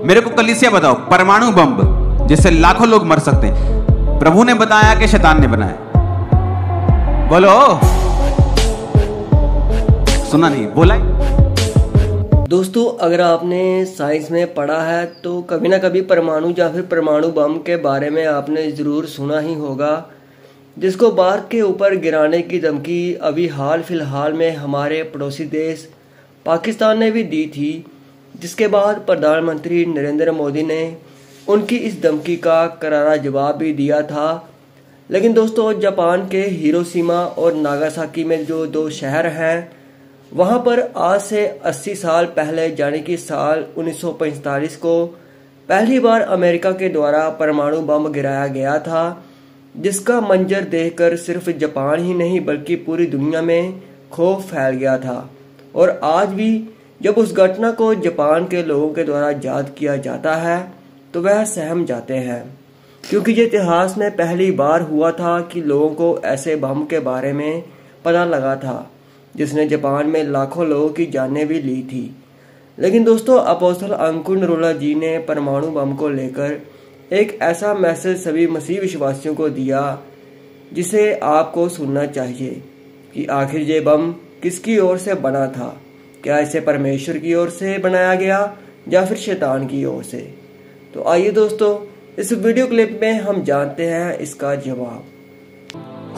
मेरे को कलीसिया बताओ, परमाणु बम जिससे लाखों लोग मर सकते हैं, प्रभु ने बताया कि शैतान ने बनाया? बोलो, सुना नहीं, बोला। दोस्तों, अगर आपने साइंस में पढ़ा है तो कभी ना कभी परमाणु या फिर परमाणु बम के बारे में आपने ज़रूर सुना ही होगा, जिसको भारत के ऊपर गिराने की धमकी अभी हाल फिलहाल में हमारे पड़ोसी देश पाकिस्तान ने भी दी थी, जिसके बाद प्रधानमंत्री नरेंद्र मोदी ने उनकी इस धमकी का करारा जवाब भी दिया था। लेकिन दोस्तों, जापान के हिरोशिमा और नागासाकी में जो दो शहर हैं, वहाँ पर आज से 80 साल पहले यानी कि साल 1945 को पहली बार अमेरिका के द्वारा परमाणु बम गिराया गया था, जिसका मंजर देखकर सिर्फ जापान ही नहीं बल्कि पूरी दुनिया में खौफ फैल गया था। और आज भी जब उस घटना को जापान के लोगों के द्वारा याद किया जाता है तो वह सहम जाते हैं, क्योंकि ये इतिहास में पहली बार हुआ था कि लोगों को ऐसे बम के बारे में पता लगा था, जिसने जापान में लाखों लोगों की जानें भी ली थी। लेकिन दोस्तों, अपोस्तल अंकुर नरूला जी ने परमाणु बम को लेकर एक ऐसा मैसेज सभी मसीह विश्वासियों को दिया जिसे आपको सुनना चाहिए कि आखिर ये बम किसकी ओर से बना था। क्या इसे परमेश्वर की ओर से बनाया गया या फिर शैतान की ओर से? तो आइए दोस्तों, इस वीडियो क्लिप में हम जानते हैं इसका जवाब।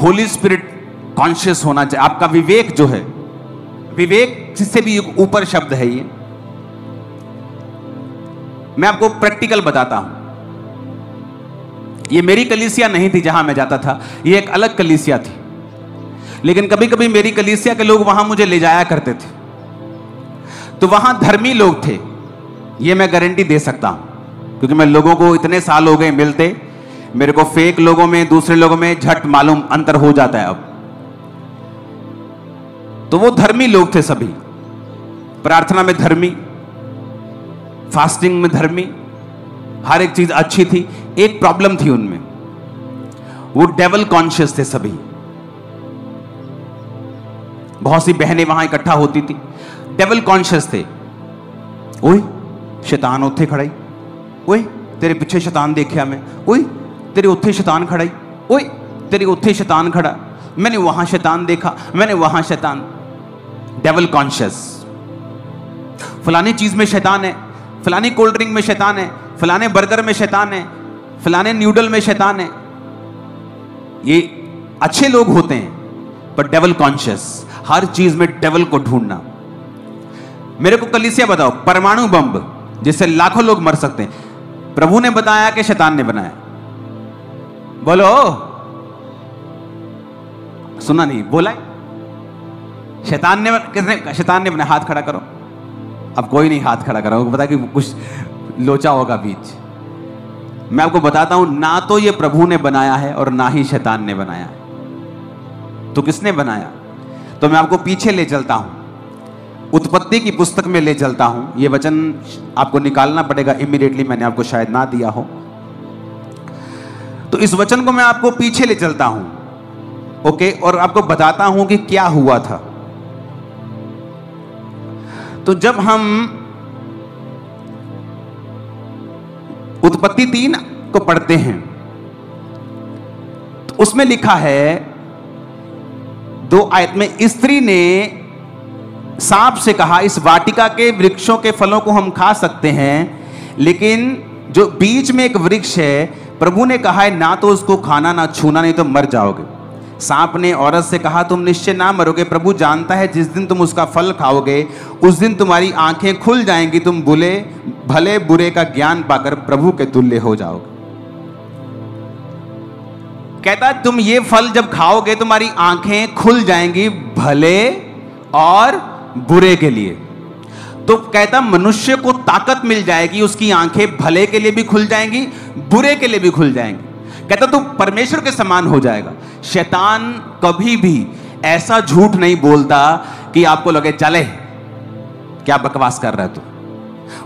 होली स्पिरिट कॉन्शियस होना चाहिए। आपका विवेक जो है, विवेक जिससे भी ऊपर शब्द है, ये मैं आपको प्रैक्टिकल बताता हूं। ये मेरी कलीसिया नहीं थी जहां मैं जाता था, ये एक अलग कलीसिया थी, लेकिन कभी कभी मेरी कलीसिया के लोग वहां मुझे ले जाया करते थे। तो वहां धर्मी लोग थे, ये मैं गारंटी दे सकता हूं, क्योंकि मैं लोगों को इतने साल हो गए मिलते, मेरे को फेक लोगों में दूसरे लोगों में झट मालूम अंतर हो जाता है अब। तो वो धर्मी लोग थे सभी, प्रार्थना में धर्मी, फास्टिंग में धर्मी, हर एक चीज अच्छी थी। एक प्रॉब्लम थी उनमें, वो डेवल कॉन्शियस थे सभी। बहुत सी बहनें वहां इकट्ठा होती थी, डेवल कॉन्शियस थे। ओए शैतान उत्थे खड़ाई, ओए तेरे पीछे शैतान देखा मैं, ओए तेरे उत्थे शैतान खड़ाई, ओए तेरे उत्थे शैतान खड़ा, मैंने वहां शैतान देखा, मैंने वहां शैतान। डेवल कॉन्शियस, फलानी चीज में शैतान है, फलानी कोल्ड ड्रिंक में शैतान है, फलाने बर्गर में शैतान है, फलाने न्यूडल में शैतान है। ये अच्छे लोग होते हैं, पर डेवल कॉन्शियस, हर चीज में डेवल को ढूंढना। मेरे को कलीसिया बताओ, परमाणु बम जिससे लाखों लोग मर सकते हैं, प्रभु ने बताया कि शैतान ने बनाया? बोलो, सुना नहीं, बोला। शैतान ने, किसने? शैतान ने बनाया। हाथ खड़ा करो। अब कोई नहीं हाथ खड़ा करा, पता कि कुछ लोचा होगा बीच। मैं आपको बताता हूं, ना तो ये प्रभु ने बनाया है और ना ही शैतान ने बनाया है। तो किसने बनाया? तो मैं आपको पीछे ले चलता हूं, उत्पत्ति की पुस्तक में ले चलता हूं। ये वचन आपको निकालना पड़ेगा इमीडिएटली, मैंने आपको शायद ना दिया हो। तो इस वचन को मैं आपको पीछे ले चलता हूं, ओके, और आपको बताता हूं कि क्या हुआ था। तो जब हम उत्पत्ति 3 को पढ़ते हैं तो उसमें लिखा है 2 आयत में, स्त्री ने सांप से कहा, इस वाटिका के वृक्षों के फलों को हम खा सकते हैं, लेकिन जो बीच में एक वृक्ष है, प्रभु ने कहा है ना तो उसको खाना ना छूना, नहीं तो मर जाओगे। सांप ने औरत से कहा, तुम निश्चय ना मरोगे, प्रभु जानता है जिस दिन तुम उसका फल खाओगे उस दिन तुम्हारी आंखें खुल जाएंगी, तुम भले बुरे का ज्ञान पाकर प्रभु के तुल्य हो जाओगे। कहता तुम ये फल जब खाओगे तुम्हारी आंखें खुल जाएंगी भले और बुरे के लिए। तो कहता मनुष्य को ताकत मिल जाएगी, उसकी आंखें भले के लिए भी खुल जाएंगी, बुरे के लिए भी खुल जाएंगी। कहता तू परमेश्वर के समान हो जाएगा। शैतान कभी भी ऐसा झूठ नहीं बोलता कि आपको लगे चले क्या बकवास कर रहा है तू।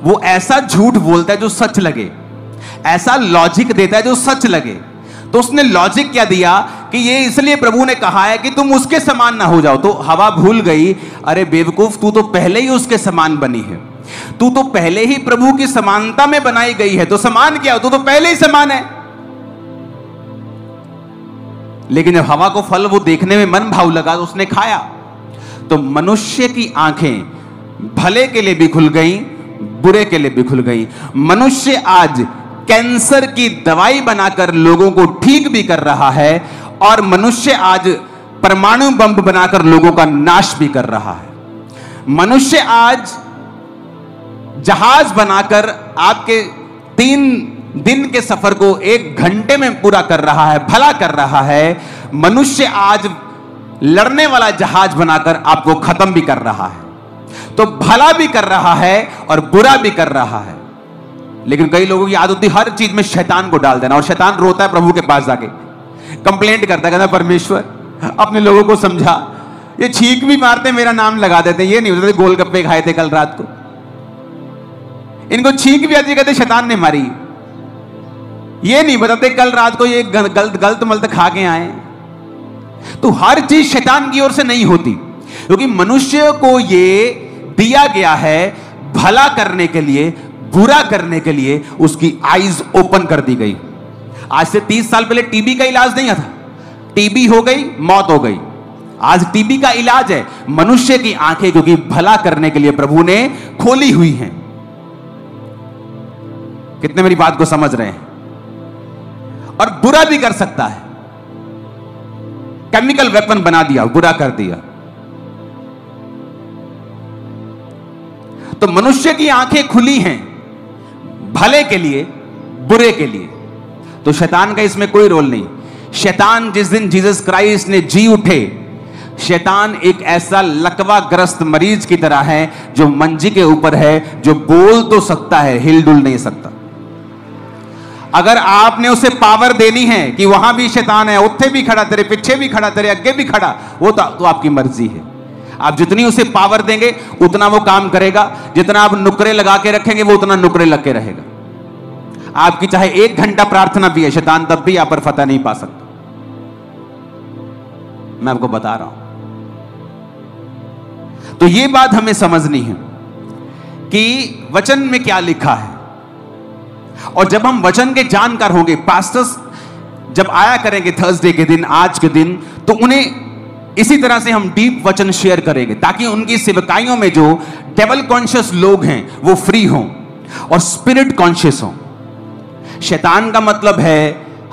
वो ऐसा झूठ बोलता है जो सच लगे, ऐसा लॉजिक देता है जो सच लगे। तो उसने लॉजिक क्या दिया कि ये इसलिए प्रभु ने कहा है कि तुम उसके समान ना हो जाओ। तो हवा भूल गई, अरे बेवकूफ तू तो पहले ही उसके समान बनी है। तू तो पहले ही प्रभु की समानता में बनाई गई है, तो समान क्या हो, तू तो पहले ही समान है। लेकिन जब हवा को फल वो देखने में मन भाव लगा तो उसने खाया। तो मनुष्य की आंखें भले के लिए भी खुल गई, बुरे के लिए भी खुल गई। मनुष्य आज कैंसर की दवाई बनाकर लोगों को ठीक भी कर रहा है, और मनुष्य आज परमाणु बम बनाकर लोगों का नाश भी कर रहा है। मनुष्य आज जहाज बनाकर आपके 3 दिन के सफर को 1 घंटे में पूरा कर रहा है, भला कर रहा है। मनुष्य आज लड़ने वाला जहाज बनाकर आपको खत्म भी कर रहा है। तो भला भी कर रहा है और बुरा भी कर रहा है। लेकिन कई लोगों की आदत होती है हर चीज में शैतान को डाल देना, और शैतान रोता है प्रभु के पास जाके, कंप्लेंट करता है, कहता परमेश्वर अपने लोगों को समझा, ये छींक भी मारते मेरा नाम लगा देते, ये नहीं बताते गोलगप्पे खाए थे कल रात को, इनको छींक भी आती, कहते शैतान ने मारी। ये नहीं बताते कल रात को ये गलत मलत खा के आए। तो हर चीज शैतान की ओर से नहीं होती, क्योंकि मनुष्य को ये दिया गया है भला करने के लिए, बुरा करने के लिए उसकी आईज ओपन कर दी गई। आज से 30 साल पहले टीबी का इलाज नहीं था, टीबी हो गई मौत हो गई। आज टीबी का इलाज है मनुष्य की आंखें, क्योंकि भला करने के लिए प्रभु ने खोली हुई हैं। कितने मेरी बात को समझ रहे हैं? और बुरा भी कर सकता है, केमिकल वेपन बना दिया, बुरा कर दिया। तो मनुष्य की आंखें खुली हैं भले के लिए, बुरे के लिए। तो शैतान का इसमें कोई रोल नहीं। शैतान जिस दिन जीसस क्राइस्ट ने जी उठे, शैतान एक ऐसा लकवाग्रस्त मरीज की तरह है जो मंजी के ऊपर है, जो बोल तो सकता है, हिलडुल नहीं सकता। अगर आपने उसे पावर देनी है कि वहां भी शैतान है, उत्थे भी खड़ा, तेरे पीछे भी खड़ा, तेरे आगे भी खड़ा, वो तो आपकी मर्जी है। आप जितनी उसे पावर देंगे उतना वो काम करेगा, जितना आप नुकरे लगा के रखेंगे वो उतना नुकरे लग के रहेगा। आपकी चाहे 1 घंटा प्रार्थना भी है, शैतान तब भी आप पर फतह नहीं पा सकता। मैं आपको बता रहा हूं। तो ये बात हमें समझनी है कि वचन में क्या लिखा है, और जब हम वचन के जानकार होंगे, पास्टर्स जब आया करेंगे थर्सडे के दिन, आज के दिन, तो उन्हें इसी तरह से हम डीप वचन शेयर करेंगे, ताकि उनकी सेवकाइयों में जो डेवल कॉन्शियस लोग हैं वो फ्री हों और स्पिरिट कॉन्शियस हों। शैतान का मतलब है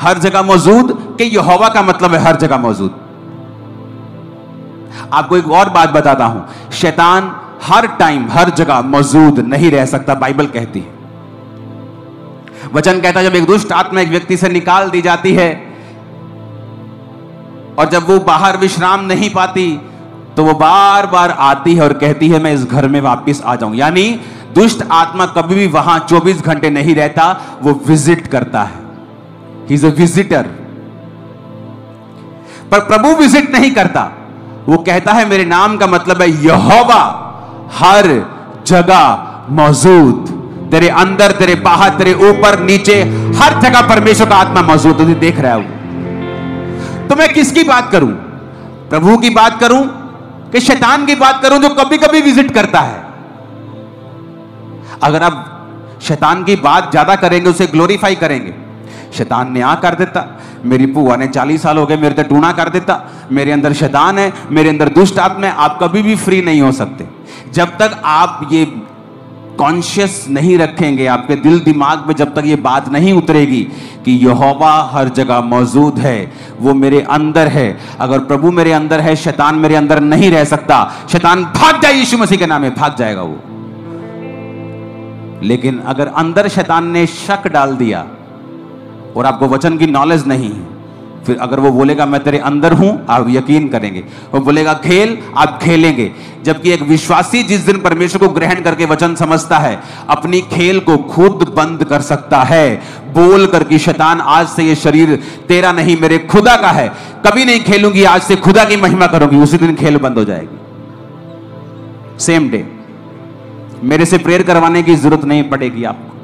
हर जगह मौजूद, कि यहोवा का मतलब है हर जगह मौजूद। आपको एक और बात बताता हूं, शैतान हर टाइम हर जगह मौजूद नहीं रह सकता, बाइबल कहती है। वचन कहता है जब एक दुष्ट आत्मा एक व्यक्ति से निकाल दी जाती है और जब वो बाहर विश्राम नहीं पाती, तो वो बार बार आती है और कहती है मैं इस घर में वापस आ जाऊं। यानी दुष्ट आत्मा कभी भी वहां 24 घंटे नहीं रहता, वो विजिट करता है। He is a visitor. पर प्रभु विजिट नहीं करता, वो कहता है मेरे नाम का मतलब है यहोवा हर जगह मौजूद, तेरे अंदर, तेरे बाहर, तेरे ऊपर नीचे, हर जगह परमेश्वर का आत्मा मौजूद है। देख रहा है तो मैं किसकी बात करूं? प्रभु की बात करूं कि शैतान की बात करूं जो कभी कभी विजिट करता है? अगर आप शैतान की बात ज्यादा करेंगे, उसे ग्लोरीफाई करेंगे, शैतान ने आ कर देता, मेरी बुआ ने 40 साल हो गए मेरे तो टूना कर देता, मेरे अंदर शैतान है, मेरे अंदर दुष्ट आत्मा है। आप कभी भी फ्री नहीं हो सकते जब तक आप ये कॉन्शियस नहीं रखेंगे, आपके दिल दिमाग में जब तक ये बात नहीं उतरेगी कि यहोवा हर जगह मौजूद है, वो मेरे अंदर है। अगर प्रभु मेरे अंदर है, शैतान मेरे अंदर नहीं रह सकता। शैतान भाग जाए यीशु मसीह के नाम में, भाग जाएगा वो। लेकिन अगर अंदर शैतान ने शक डाल दिया और आपको वचन की नॉलेज नहीं है, फिर अगर वो बोलेगा मैं तेरे अंदर हूं, आप यकीन करेंगे। वो बोलेगा खेल, आप खेलेंगे। जबकि एक विश्वासी जिस दिन परमेश्वर को ग्रहण करके वचन समझता है, अपनी खेल को खुद बंद कर सकता है, बोल कर कि शैतान आज से ये शरीर तेरा नहीं मेरे खुदा का है, कभी नहीं खेलूंगी, आज से खुदा की महिमा करूंगी। उसी दिन खेल बंद हो जाएगी, सेम डे। मेरे से प्रेयर करवाने की जरूरत नहीं पड़ेगी आपको।